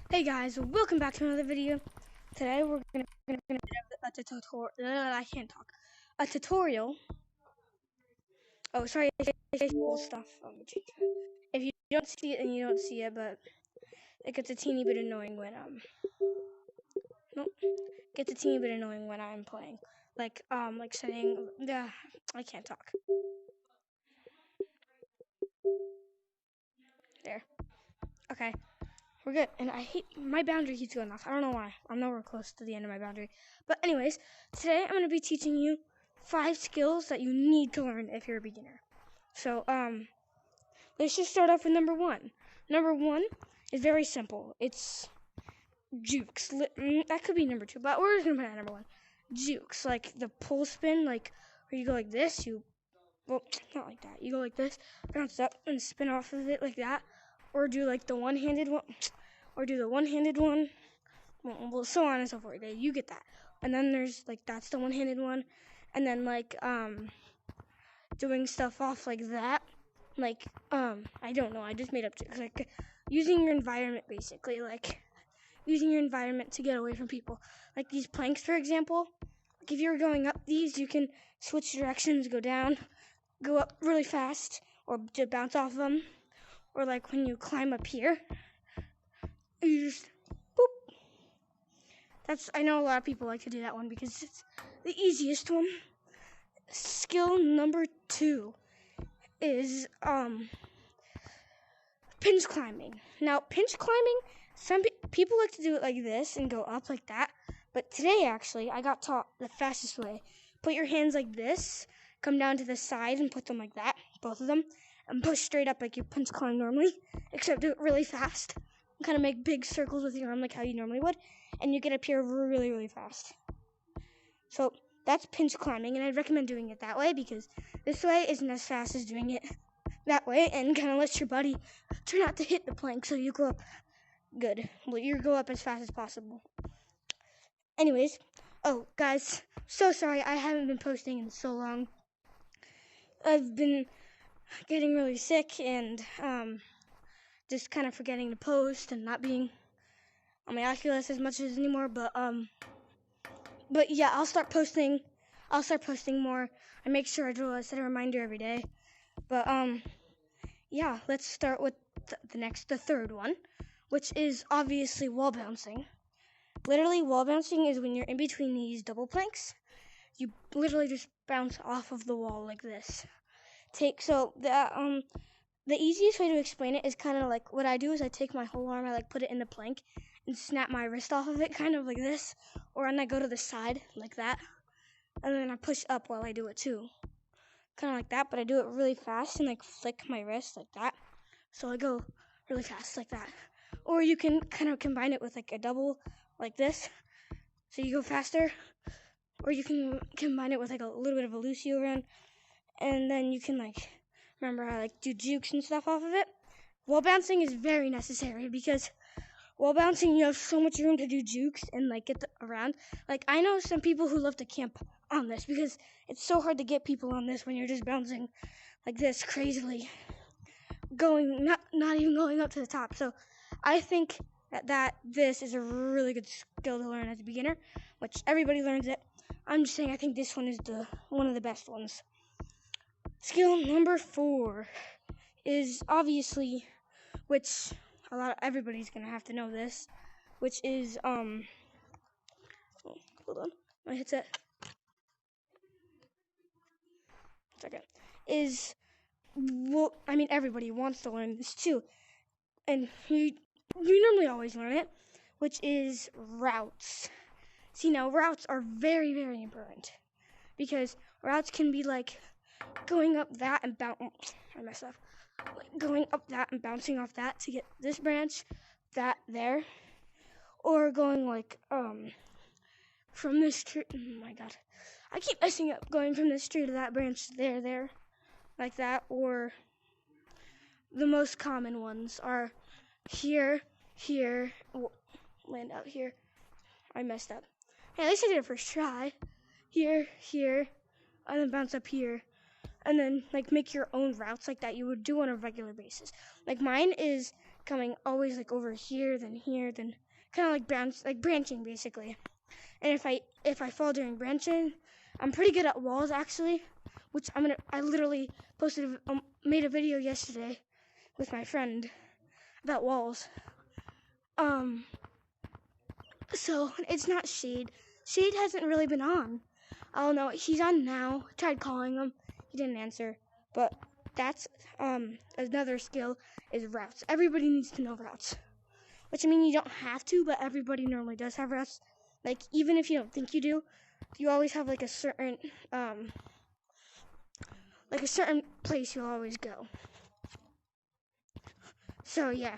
Hey guys, welcome back to another video. Today we're gonna have a tutorial. I can't talk. A tutorial. Oh, sorry, cool stuff. If you don't see it, then you don't see it, but it gets a teeny bit annoying when nope, gets a teeny bit annoying when I'm playing. Like saying, I can't talk. There. Okay. We're good. And I hate my boundary keeps going off. I don't know why. I'm nowhere close to the end of my boundary. But anyways, today I'm gonna be teaching you 5 skills that you need to learn if you're a beginner. So let's just start off with number 1. Number 1 is very simple. It's jukes. That could be number 2, but we're just gonna put it at number 1. Jukes, like the pull spin, like where you go like this. Well, not like that. You go like this, bounce up, and spin off of it like that. Or do like the one-handed one, or do the one-handed one, well, so on and so forth. You get that. And then there's like that's the one-handed one, and then like doing stuff off like that, like I don't know. I just made up like using your environment basically, like using your environment to get away from people. Like these planks, for example. Like if you're going up these, you can switch directions, go down, go up really fast, or just bounce off them. Or like when you climb up here, you just boop. I know a lot of people like to do that one because it's the easiest one. Skill number 2 is pinch climbing. Now, pinch climbing, some people like to do it like this and go up like that. But today, actually, I got taught the fastest way. Put your hands like this, come down to the side and put them like that, both of them, and push straight up like you pinch climb normally, except do it really fast. And kind of make big circles with your arm like how you normally would, and you get up here really, really fast. So that's pinch climbing, and I'd recommend doing it that way because this way isn't as fast as doing it that way, and kind of lets your body try not to hit the plank so you go up good. Well, you go up as fast as possible. Anyways, oh guys, so sorry I haven't been posting in so long. I've been getting really sick and just kind of forgetting to post and not being on my Oculus as much as anymore. But yeah, I'll start posting more. I make sure I set a reminder every day. But yeah, let's start with the third one, which is obviously wall bouncing. Literally, wall bouncing is when you're in between these double planks. You literally just bounce off of the wall like this. The easiest way to explain it is kind of like what I do is I take my whole arm, I like put it in the plank and snap my wrist off of it, kind of like this, or and I go to the side like that, and then I push up while I do it too, kind of like that. But I do it really fast and like flick my wrist like that, so I go really fast like that. Or you can kind of combine it with like a double like this, so you go faster. Or you can combine it with like a little bit of a Lucio run, and then you can like remember how like do jukes and stuff off of it. Wall bouncing is very necessary because wall bouncing you have so much room to do jukes and like get around. Like I know some people who love to camp on this because it's so hard to get people on this when you're just bouncing like this crazily, going not even going up to the top. So I think that this is a really good skill to learn as a beginner, which everybody learns it. I'm just saying I think this one is one of the best ones. Skill number 4 is obviously, which everybody's gonna have to know this, which is hold on, my headset. Second is everybody wants to learn this too, and you normally always learn it, which is routes. See, now routes are very, very important because routes can be like going up that and going up that and bouncing off that to get this branch, that there, or going like from this tree. Oh my god, I keep messing up. Going from this tree to that branch there, like that. Or the most common ones are here, land out here. I messed up. Hey, at least I did it first try. Here, and then bounce up here. And then like make your own routes like that you would do on a regular basis. Like mine is coming always like over here, then kind of like branching basically. And if I fall during branching, I'm pretty good at walls actually, which I literally made a video yesterday with my friend about walls. So it's not Shade. Shade hasn't really been on. Oh no, he's on now. I tried calling him. He didn't answer. But that's another skill is routes. Everybody needs to know routes. Which I mean you don't have to, but everybody normally does have routes. Like even if you don't think you do, you always have like a certain place you'll always go. So yeah.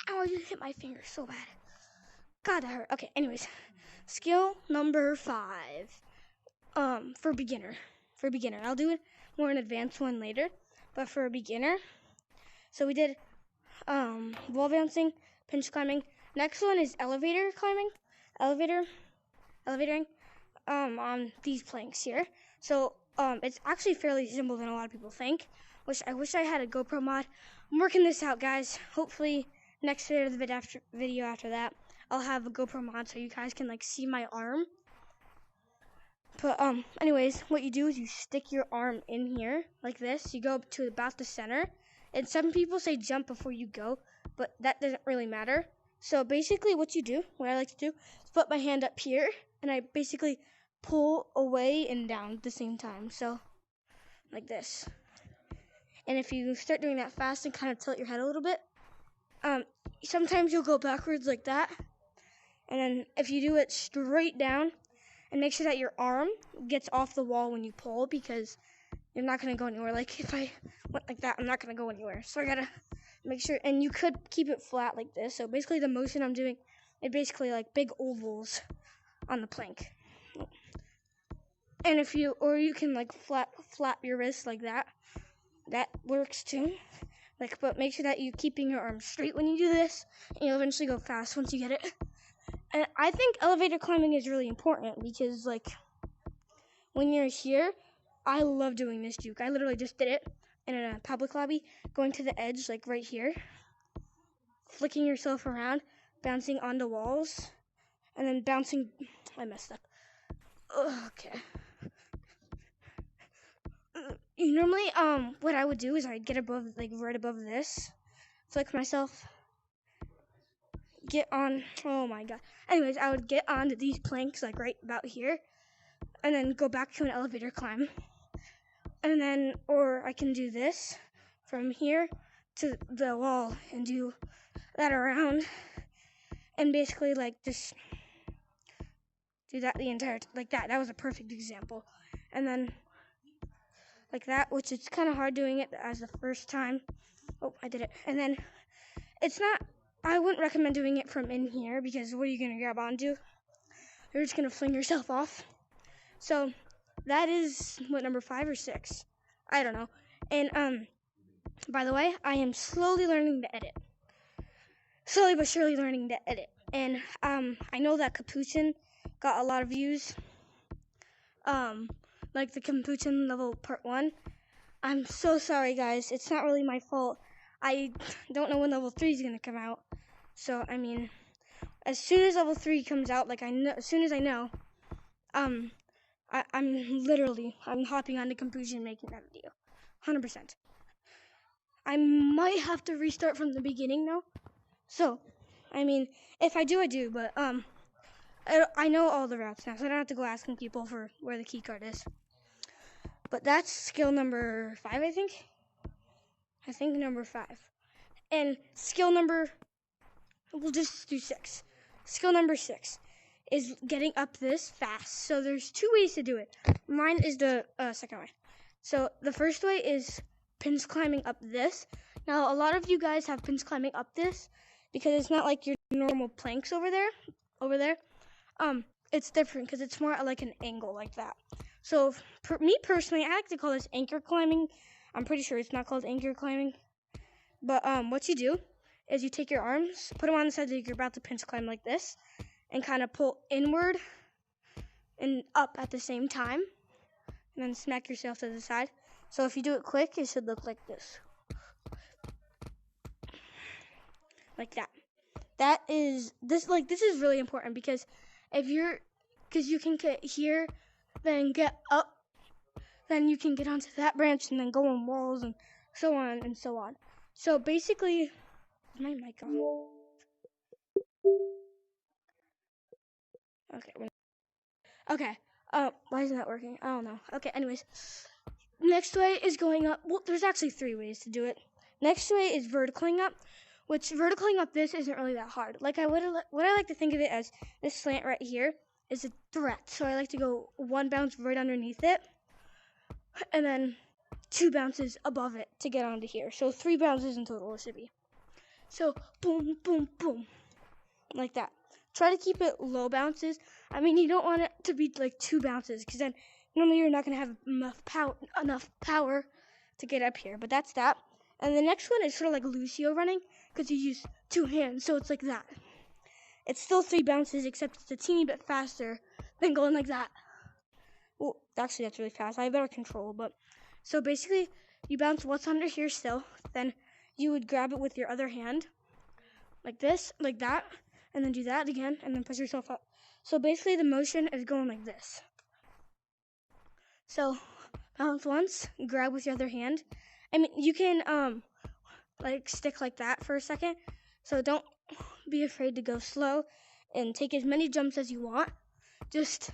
Ow, I just hit my finger so bad. God, that hurt. Okay, anyways. Skill number 5. For beginner. I'll do it more an advanced one later. But for a beginner. So we did wall bouncing, pinch climbing. Next one is elevator climbing. Elevatoring on these planks here. So it's actually fairly simple than a lot of people think. Which I wish I had a GoPro mod. I'm working this out, guys. Hopefully next video after that, I'll have a GoPro mod so you guys can like see my arm. But anyways, what you do is you stick your arm in here like this. You go up to about the center. And some people say jump before you go, but that doesn't really matter. So basically what I like to do is put my hand up here and I basically pull away and down at the same time. So like this. And if you start doing that fast and kind of tilt your head a little bit, sometimes you'll go backwards like that. And then if you do it straight down, and make sure that your arm gets off the wall when you pull, because you're not going to go anywhere. Like if I went like that, I'm not going to go anywhere. So I got to make sure, and you could keep it flat like this. So basically the motion I'm doing is basically like big ovals on the plank. And you can like flap your wrist like that. That works too. But make sure that you're keeping your arms straight when you do this, and you'll eventually go fast once you get it. And I think elevator climbing is really important because, like, when you're here, I love doing this juke. I literally just did it in a public lobby, going to the edge, like right here, flicking yourself around, bouncing onto walls, and then bouncing. I messed up. Okay. Normally, what I would do is I'd get right above this, flick myself, get on. Oh my god. Anyways, I would get onto these planks like right about here, and then go back to an elevator climb, and then, or I can do this from here to the wall and do that around, and basically like just do that the entire like that. That was a perfect example, and then like that, which it's kind of hard doing it as the first time. Oh, I did it. And then I wouldn't recommend doing it from in here because what are you going to grab onto? You're just going to fling yourself off. So that is number 5 or 6. I don't know. And by the way, I am slowly learning to edit. Slowly but surely learning to edit. And I know that Capuchin got a lot of views. Like the Capuchin level part 1. I'm so sorry, guys. It's not really my fault. I don't know when level 3 is going to come out. So, I mean, as soon as level 3 comes out, as soon as I know, I'm hopping on to Capuchin making that video. 100%. I might have to restart from the beginning now. So, I mean, if I do, I do. But, I know all the routes now, so I don't have to go asking people for where the key card is. But that's skill number 5, I think. I think number 5. And we'll just do 6. Skill number 6 is getting up this fast. So there's 2 ways to do it. Mine is the second way. So the first way is pinch climbing up this. Now, a lot of you guys have pinch climbing up this because it's not like your normal planks over there. It's different because it's more like an angle like that. So, me personally, I like to call this anchor climbing. I'm pretty sure it's not called anchor climbing. But what you do is you take your arms, put them on the side that you're about to pinch climb like this, and kind of pull inward and up at the same time, and then smack yourself to the side. So if you do it quick, it should look like this. like that. That is this is really important because because you can get here, then get up, then you can get onto that branch and then go on walls and so on and so on. So basically, is my mic on? Okay. Okay. Why isn't that working? I don't know. Okay. Anyways, next way is going up. Well, there's actually 3 ways to do it. Next way is verticaling up, which verticaling up this isn't really that hard. Like what I like to think of it as, this slant right here is a threat. So I like to go 1 bounce right underneath it, and then 2 bounces above it to get onto here. So 3 bounces in total it should be. So boom, boom, boom, like that. Try to keep it low bounces. I mean, you don't want it to be like 2 bounces, because then normally you're not going to have enough power to get up here. But that's that. And the next one is sort of like Lucio running, because you use 2 hands, so it's like that. It's still 3 bounces, except it's a teeny bit faster than going like that. Well, actually, that's really fast. I have better control, but so basically, you bounce what's under here still, then you would grab it with your other hand, like this, like that, and then do that again, and then push yourself up. So basically, the motion is going like this. So bounce once, grab with your other hand. I mean, you can like stick like that for a second. So don't be afraid to go slow and take as many jumps as you want. Just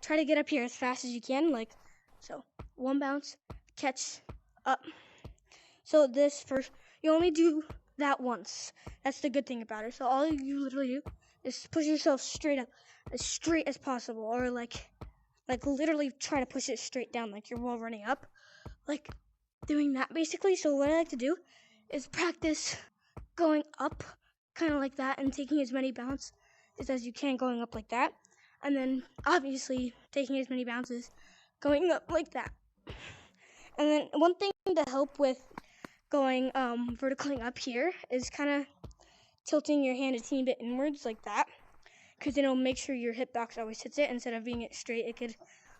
try to get up here as fast as you can, like so. 1 bounce, catch, up. So this first, you only do that once. That's the good thing about it. So all you literally do is push yourself straight up, as straight as possible, or like literally try to push it straight down, like you're wall running up, like doing that basically. So what I like to do is practice going up, kind of like that, and taking as many bounces as you can going up like that, and then obviously taking as many bounces going up like that. And then one thing to help with going vertically up here is kind of tilting your hand a teeny bit inwards like that, because it'll make sure your hip box always hits it. Instead of being it straight, it could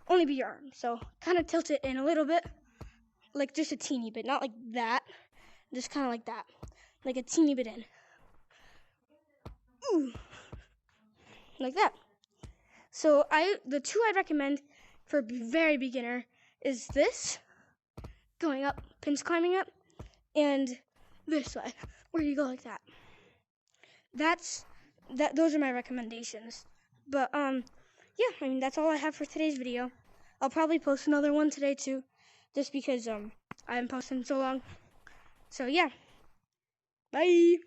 only be your arm. So kind of tilt it in a little bit, like just a teeny bit, not like that, just kind of like that, like a teeny bit in. Ooh. Like that. So the 2 I'd recommend for very beginner is this, going up, pinch climbing up, and this way, where you go like that. Those are my recommendations. But yeah, I mean, that's all I have for today's video. I'll probably post another one today too, just because I haven't posted in so long. So yeah. Bye.